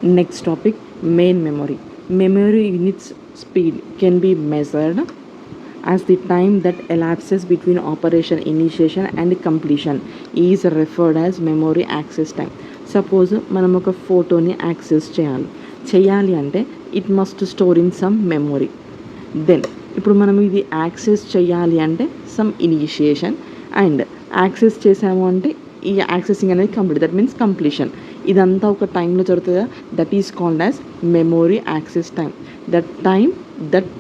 Next topic, main memory. Memory units speed can be measured as the time that elapses between operation initiation and completion is referred as memory access time. Suppose మనం ఒక ఫోటోని access చేయాలి అంటే it must store in some memory. Then ఇప్పుడు మనం ఇది access చేయాలి అంటే సమ్ ఇనిషియేషన్ అండ్ యాక్సెస్ చేసాము అంటే ఈ యాక్సెసింగ్ అనేది కంప్లీట్, దట్ మీన్స్ కంప్లీషన్. ఇదంతా ఒక టైంలో జరుగుతుందా, that is called as memory access time. That time that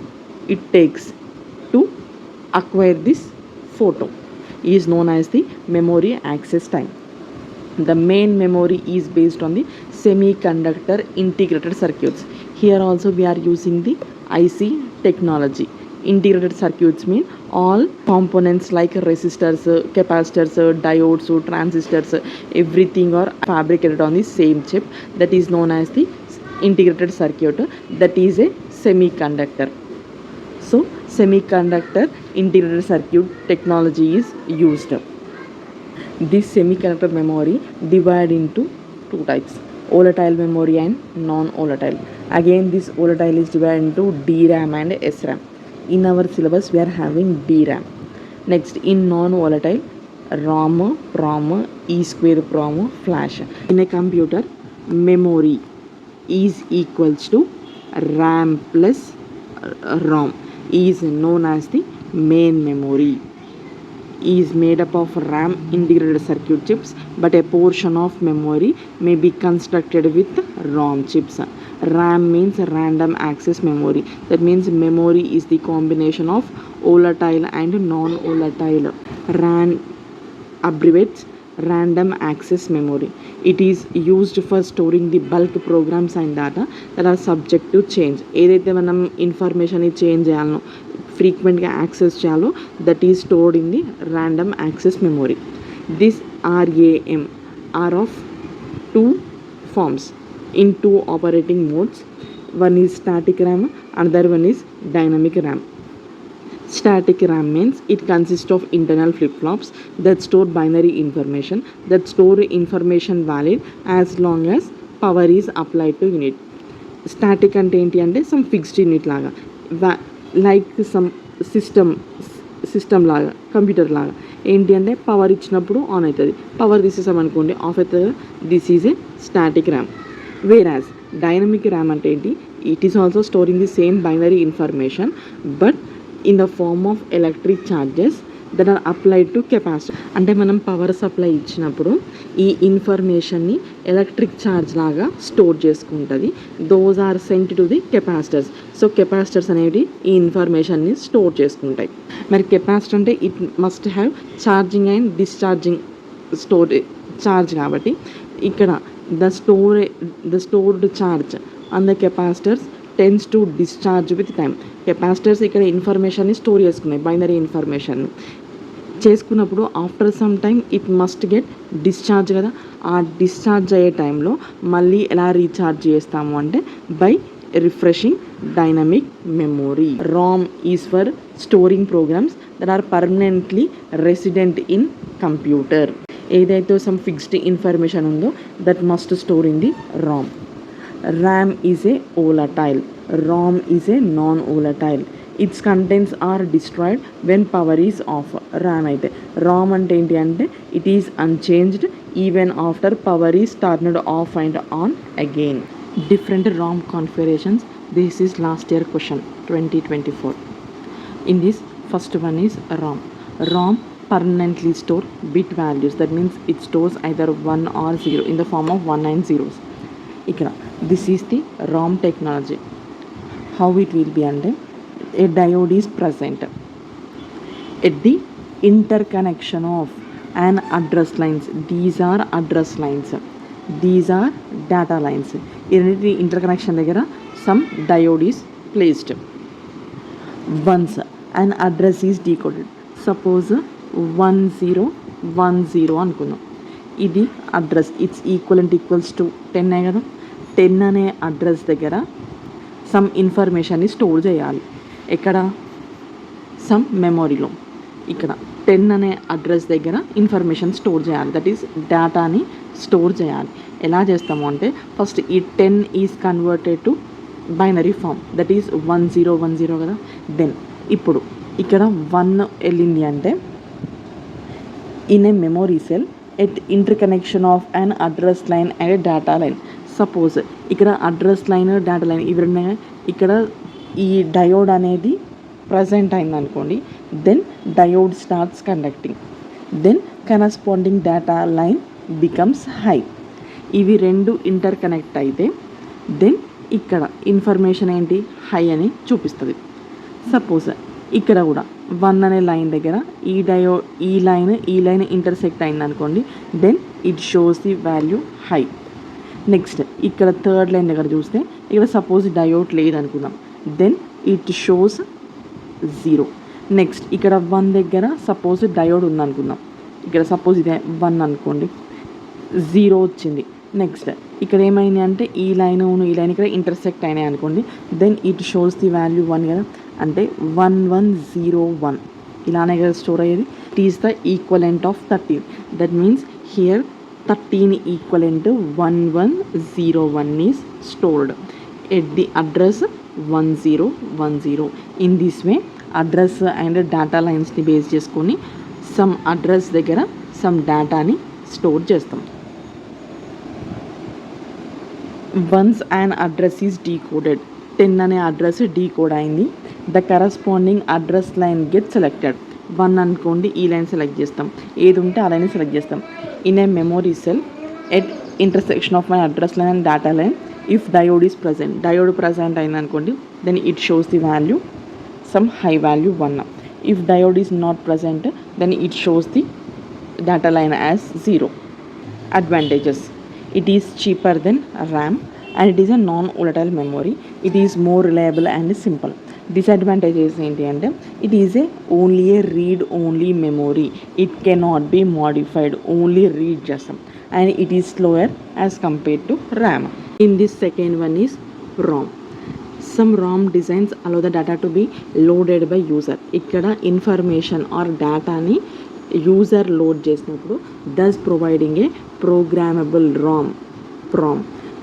it takes to acquire this photo is known as the memory access time. The main memory is based on the semiconductor integrated circuits. Here also we are using the IC technology. Integrated circuits mean all components like resistors, capacitors, diodes, transistors, everything are fabricated on the same chip. That is known as the integrated circuit. That is a semiconductor. So semiconductor integrated circuit technology is used. This semiconductor memory divided into two types, volatile memory and non-volatile. Again this volatile is divided into DRAM and SRAM. In our syllabus we are having DRAM. Next, in non-volatile, ROM, PROM, E-square PROM, flash. In a computer, memory is equals to RAM plus ROM is known as the main memory. Is made up of RAM integrated circuit chips, but a portion of memory may be constructed with ROM chips. RAM means random access memory. That means memory is the combination of volatile and non-volatile. RAM abbreviates random access memory. It is used for storing the bulk programs and data that are subject to change. ఏదైతే మనం information change చేయాలనో, ఫ్రీక్వెంట్గా access చేయాలో, that is stored in the random access memory. This RAM are of two forms in two operating modes. One is static RAM, another one is dynamic RAM. Static RAM means it consists of internal flip-flops that store binary information, that store information valid as long as power is applied to unit. Static అంటే ఏంటి అంటే some fixed unit లాగా, like some system లాగా, computer లాగా. ఏంటి అంటే power ఇచ్చినప్పుడు on అవుతుంది, పవర్ తీసేసామనుకోండి ఆఫ్ అవుతుంది. This is a static RAM. Whereas dynamic RAM అంటే ఏంటి, it is also storing the same binary information but in the form of electric charges that are applied to capacitor. అంటే మనం power supply ఇచ్చినప్పుడు ఈ ఇన్ఫర్మేషన్ని electric charge లాగా store చేసుకుంటుంది. Those are sent to the capacitors. So capacitors అనేవి ఈ ఇన్ఫర్మేషన్ని స్టోర్ చేసుకుంటాయి. మరి కెపాసిటర్ అంటే it must have charging and discharging charge కాబట్టి ఇక్కడ the stored charge on the capacitors tends to discharge with time. Capacitors ఇక్కడ ఇన్ఫర్మేషన్ని స్టోర్ చేసుకున్నాయి, బైనరీ ఇన్ఫర్మేషన్ చేసుకున్నప్పుడు after some time it must get discharge కదా. ఆ డిశ్చార్జ్ అయ్యే టైంలో మళ్ళీ ఎలా రీఛార్జ్ చేస్తాము అంటే by refreshing dynamic memory. ROM is for storing programs that are permanently resident in computer. ఏదైతే సమ్ ఫిక్స్డ్ ఇన్ఫర్మేషన్ ఉందో that must store in the ROM. RAM is a volatile, ROM is a non-volatile. Its contents are destroyed when power is off. RAM అయితే ROM అంటే ఏంటి అంటే it is unchanged even after power is turned off and on again. Different ROM configurations. This is last year question 2024. In this first one is ROM. ROM permanently store bit values. That means it stores either 1 or 0 in the form of 1 and zeros. ఇక్కడ this is the ROM technology. How it will be అంటే a diode is present at the interconnection of an address lines. These are address lines, these are data lines. ఈ interconnection దగ్గర some diode is placed. Once an address is decoded, suppose 1010 అనుకుందాం, ఇది address, it's equals to 10 కదా. 10 అనే address దగ్గర some ఇన్ఫర్మేషన్ని store చేయాలి. ఎక్కడ, సమ్ మెమొరీలో. ఇక్కడ 10 అనే అడ్రస్ దగ్గర ఇన్ఫర్మేషన్ స్టోర్ చేయాలి, దట్ ఈస్ డేటాని స్టోర్ చేయాలి. ఎలా చేస్తాము అంటే ఫస్ట్ ఈ 10 is converted to binary form, that is 1010 కదా. దెన్ ఇప్పుడు ఇక్కడ 1 వెళ్ళింది అంటే in a memory cell at interconnection of an address line and data line. Suppose ఇక్కడ అడ్రస్ లైన్ డేటా లైన్ ఇవి ఉన్నాయి, ఇక్కడ ఈ డయోడ్ అనేది ప్రజెంట్ అయింది అనుకోండి. Then diode starts conducting, then corresponding data line becomes high. ఇవి రెండు ఇంటర్ కనెక్ట్ అయితే దెన్ ఇక్కడ ఇన్ఫర్మేషన్ ఏంటి, హై అని చూపిస్తుంది. సపోజ్ ఇక్కడ కూడా 1 అనే లైన్ దగ్గర ఈ లైన్ ఇంటర్సెక్ట్ అయింది అనుకోండి. Then it shows the value high. Next ఇక్కడ థర్డ్ లైన్ దగ్గర చూస్తే ఇక్కడ సపోజ్ డయోడ్ లేదనుకుందాం, దెన్ ఇట్ షోస్ 0. నెక్స్ట్ ఇక్కడ 1 దగ్గర సపోజ్ డయోడ్ ఉందనుకుందాం, ఇక్కడ సపోజ్ ఇదే 1 అనుకోండి, 0 వచ్చింది. నెక్స్ట్ ఇక్కడ ఏమైంది అంటే ఈ లైన్ ఇక్కడ ఇంటర్సెక్ట్ అయినాయి అనుకోండి, then it shows the value 1 కదా. అంటే 1101 ఇలానే కదా స్టోర్ అయ్యేది. It is the equivalent of 13. That means here 13 equivalent 1101 is stored at the address 1010. In this way address and data లైన్స్ని బేస్ చేసుకొని సమ్ అడ్రస్ దగ్గర సమ్ డేటాని స్టోర్ చేస్తాం. Once an address is decoded, 10 అనే address decode అయింది, the corresponding address line get selected. 1 అనుకోండి, ఈ line select చేస్తాం, ఏది ఉంటే ఆ లైన్ సెలెక్ట్ చేస్తాం. In a memory cell at intersection of my address line and data line if diode is present, diode present అయింది అనుకోండి, then it shows the value some high value 1. If diode is not present then it shows the data line as 0. Advantages: it is cheaper than RAM and it is a non-volatile memory. It is more reliable and simple. Disadvantages ఏంటి అంటే it is only a read only memory. It cannot be modified, only read చేస్తాం, and it is slower as compared to RAM. In this second one is ROM. Some ROM designs allow the data to be loaded by user. ఇక్కడ information or data ని user load చేసినప్పుడు thus providing a programmable PROM.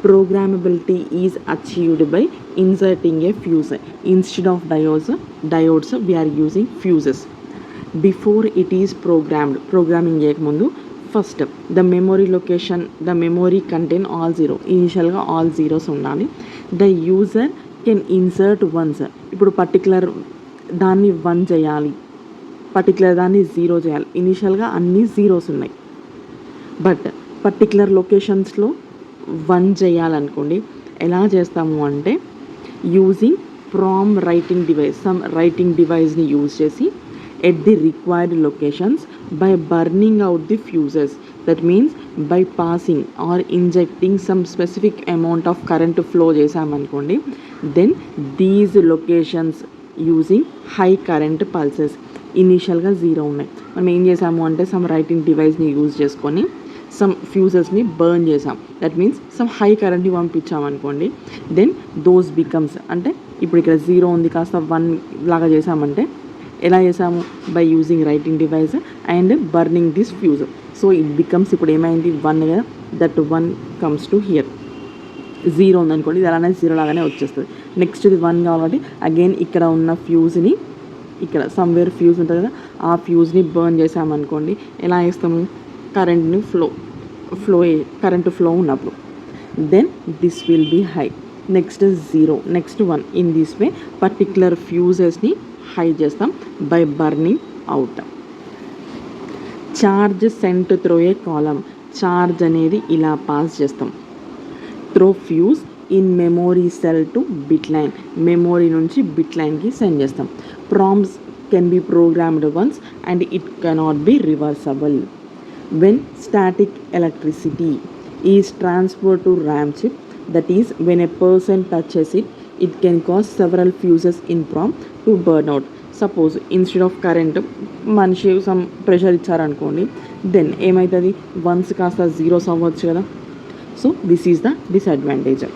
Programmability is achieved by inserting a fuse. Instead of diodes we are using fuses. Before it is programming చేయకముందు first the memory location, the memory contain all 0. ఇనిషియల్గా all zeros ఉండాలి. The user can insert ones. ఇప్పుడు particular దాన్ని 1 చేయాలి, particular దాన్ని 0 చేయాలి. ఇనిషియల్గా అన్ని జీరోస్ ఉన్నాయి, బట్ పర్టికులర్ లొకేషన్స్లో 1 చేయాలనుకోండి. ఎలా చేస్తాము అంటే using PROM writing device, some writing డివైస్ని యూజ్ చేసి at the required locations by burning out the fuses. That means by passing or injecting some specific amount of current flow చేసామనుకోండి, then these locations using high current pulses. ఇనీషియల్గా 0 ఉన్నాయి, మనం ఏం చేసాము అంటే some writing డివైస్ని use చేసుకొని some ఫ్యూజెస్ని బర్న్ చేసాం. దట్ మీన్స్ సమ్ హై కరెంట్ని పంపించామనుకోండి, దెన్ దోస్ బికమ్స్ అంటే ఇప్పుడు ఇక్కడ 0 ఉంది కాస్త 1 లాగా చేసామంటే ఎలా చేసాము, by using writing device and burning this fuse. So it becomes ఇప్పుడు ఏమైంది 1 కదా, దట్ 1 కమ్స్ టు హియర్. 0 ఉందనుకోండి, ఇది అలానే 0 లాగానే వచ్చేస్తుంది. నెక్స్ట్ ఇది 1 కాబట్టి అగైన్ ఇక్కడ ఉన్న ఫ్యూజ్ని ఇక్కడ సమ్వేర్ ఫ్యూజ్ ఉంటుంది కదా, ఆ ఫ్యూజ్ని బర్న్ చేసామనుకోండి, ఎలా వేస్తాము, కరెంట్ని కరెంట్ ఫ్లో ఉన్నప్పుడు, then this will be high. Next 0, next 1. In this way particular ఫ్యూజెస్ని హై చేస్తాం by burning out. Charge sent through a column, charge అనేది ఇలా పాస్ చేస్తాం through fuse in memory cell to bit line, memory నుంచి bit లైన్కి send చేస్తాం. PROMs can be programmed once and it cannot be reversible. When static electricity is transferred to RAM chip, that is when a person touches it, it can cause several fuses in PROM to burn out. Suppose instead of current మనిషి some pressure ఇచ్చారనుకోండి, then ఏమవుతుంది, 1s కాస్త 0s అవ్వచ్చు కదా. So this is the disadvantage.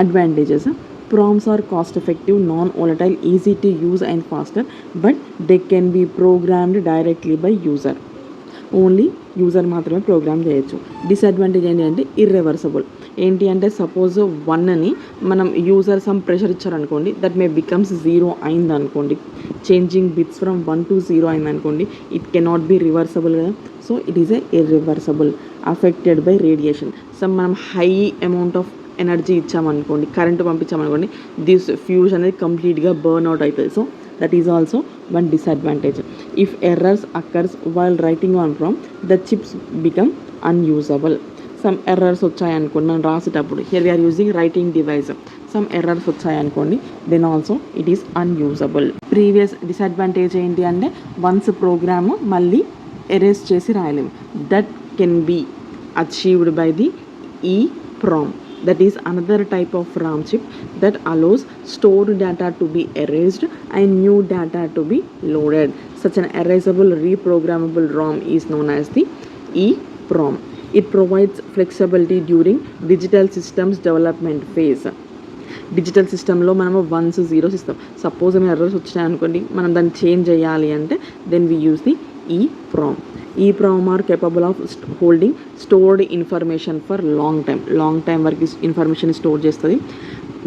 Advantages: PROMs are cost effective, non-volatile, easy to use and faster, but they can be programmed directly by user. Only user మాత్రమే program చేయొచ్చు. Disadvantage ఏంటి అంటే irreversible. ఏంటి అంటే suppose 1ని మనం యూజర్ సమ్ ప్రెషర్ ఇచ్చారనుకోండి, that may becomes 0 అయిందనుకోండి, చేంజింగ్ బిట్స్ ఫ్రమ్ 1 to 0 అయిందనుకోండి, ఇట్ కెనాట్ బి రివర్సబుల్ కదా. So it is a irreversible. Affected by radiation. So మనం హై అమౌంట్ ఆఫ్ ఎనర్జీ ఇచ్చామనుకోండి, కరెంటు పంపించామనుకోండి, దిస్ ఫ్యూజ్ అనేది కంప్లీట్గా బర్న్ అవుట్ అవుతుంది. So that is also one disadvantage. If errors occurs while writing on prompt, the chips become unusable. Some errors వచ్చాయనుకోండి మనం రాసేటప్పుడు, here we are using writing device, some errors వచ్చాయనుకోండి, then also it is unusable. Previous disadvantage ఏంటి అంటే once programme మళ్ళీ erase చేసి రాయలేము. That can be achieved by the EEPROM. That is another type of RAM chip that allows stored data to be erased and new data to be loaded. Such an erasable reprogrammable ROM is known as the EEPROM. It provides flexibility during digital systems development phase. Digital సిస్టంలో మనము 1s 0s ఇస్తాం. Suppose ఏమైనా errors వచ్చినాయనుకోండి, మనం దాన్ని change చేయాలి అంటే then we use the EEPROM. EEPROM are capable of holding stored information for long time వరకు information store చేస్తుంది.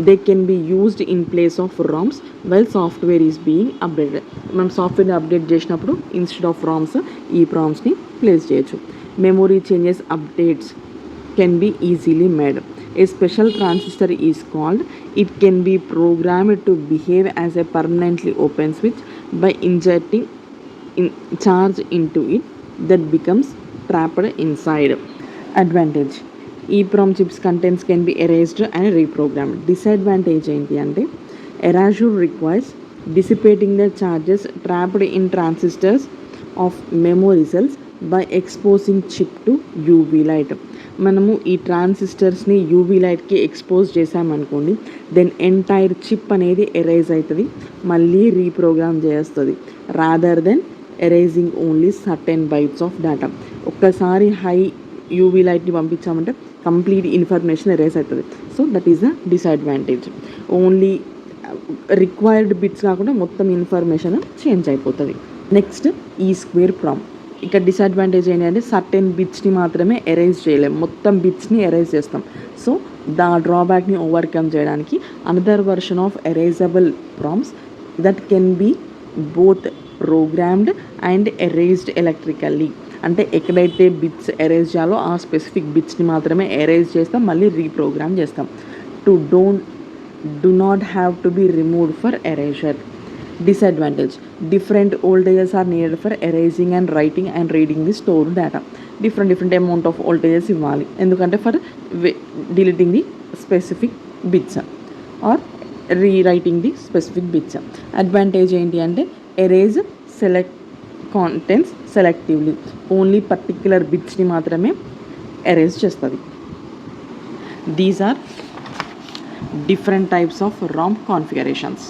They can be used in place of ROMs while software is being updated. మనం సాఫ్ట్వేర్ని update చేసినప్పుడు instead of ROMs EEPROMsని place చేయొచ్చు. Memory changes updates can be easily made. A special transistor is called. It can be programmed to behave as a permanently open switch by injecting charge into it that becomes trapped inside. Advantage: EEPROM chips contents can be erased and reprogrammed. Disadvantage ఏంటి అంటే erasure requires dissipating the charges trapped in transistors of memory cells by exposing chip to UV light. మనము ఈ ట్రాన్సిస్టర్స్ని UV లైట్కి expose చేసామనుకోండి, then entire chip అనేది erase అవుతుంది, మళ్ళీ రీప్రోగ్రామ్ చేస్తుంది, rather than erasing only certain bytes of data. ఒక్కసారి హై యూవీ లైట్ని పంపించామంటే కంప్లీట్ ఇన్ఫర్మేషన్ ఎరేజ్ అవుతుంది. So that is the disadvantage. Only required bits కాకుండా మొత్తం ఇన్ఫర్మేషన్ చేంజ్ అయిపోతుంది. Next EEPROM. ఇక్కడ డిసడ్వాంటేజ్ ఏంటంటే సర్టెన్ బిట్స్ని మాత్రమే ఎరేజ్ చేయలేము, మొత్తం బిట్స్ని ఎరేజ్ చేస్తాం. సో దా డ్రాబ్యాక్ని ఓవర్కమ్ చేయడానికి another version of erasable PROMs that can be both programmed and erased electrically. అంటే ఎక్కడైతే బిట్స్ ఎరేజ్ చేయాలో ఆ స్పెసిఫిక్ బిట్స్ని మాత్రమే ఎరేజ్ చేస్తాం, మళ్ళీ రీప్రోగ్రామ్ చేస్తాం. do not have to be removed for erasure. Disadvantage: different voltages are needed for erasing and writing and reading the stored data. Different amount of voltages ఇవ్వాలి, ఎందుకంటే for deleting the specific bits or rewriting the specific bits. Advantage ఏంటి అంటే erase select contents selectively. Only particular బిట్స్ని మాత్రమే erase చేస్తుంది. These are different types of ROM configurations.